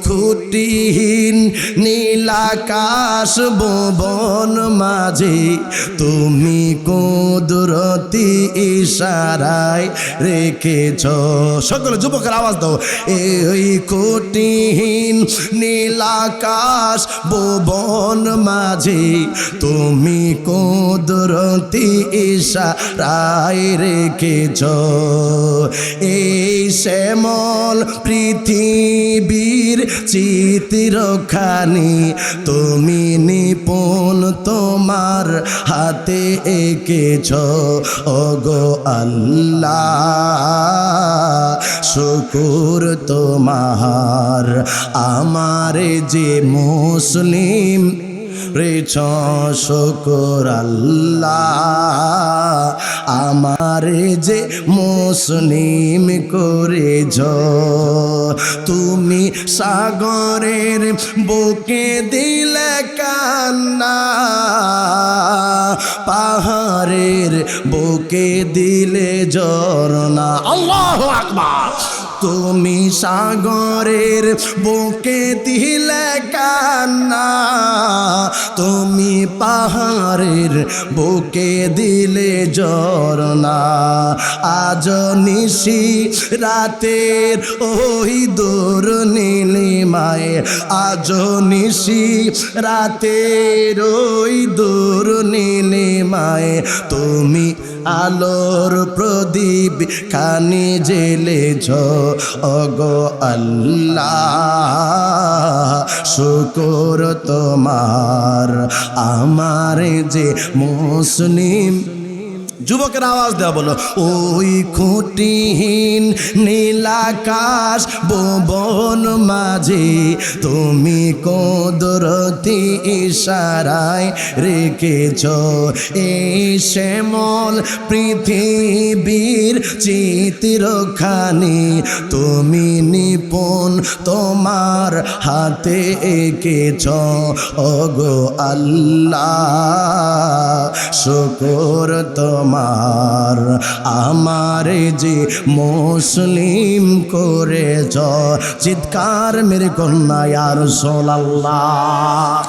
খুঁটিহীন নীলাকাশ ভুবন মাঝে তুমি কুদরতি ইশারায় রেখেছ। সকলে যুবকের আওয়াজ দাও। এই খুঁটিহীন নীলাকাশ ভুবন মাঝে তুমি কুদরতি ইশারায় রেখেছ। এই শ্যামল পৃথিবীর চিত্রখানি তুমি নিপুণ তোমার হাতে এঁকেছ। ওগো আল্লাহ শুকুর তোমার, আমার যে মুসলিম রেছ শুকুর আল্লাহ, আমার যে মুসলিম করেছ। তুমি সাগরের বুকে দিলে কান্না, পাহাড়ের বুকে দিলে ঝরনা। আল্লাহু আকবার। তুমি সাগরের বুকে দিলে কান্না, তুমি পাহাড়ের বুকে দিলে ঝরনা। আজ নিশি রাতের ওই দূর নীলিমায়, আজ নিশি রাতের ওই দূর নীলিমায় তুমি আলোর প্রদীপ খানি জ্বেলেছ। ওগো আল্লাহ শুকর তোমার, আমার যে মুসলিম। যুবকের আওয়াজ দেওয়া বলো। ওই খুঁটিহীন নীলাকাশ ভুবন মাঝে তুমি কুদরতি ইশারায় রেখেছ। এই শ্যামল পৃথিবীর চিত্রখানি তুমি নিপুণ তোমার হাতে এঁকেছ। ওগো আল্লাহ শুকর তোমার, আমার যে মুসলিম করেছ। চিৎকার মেরে কন্যা ইয়া রাসূলুল্লাহ।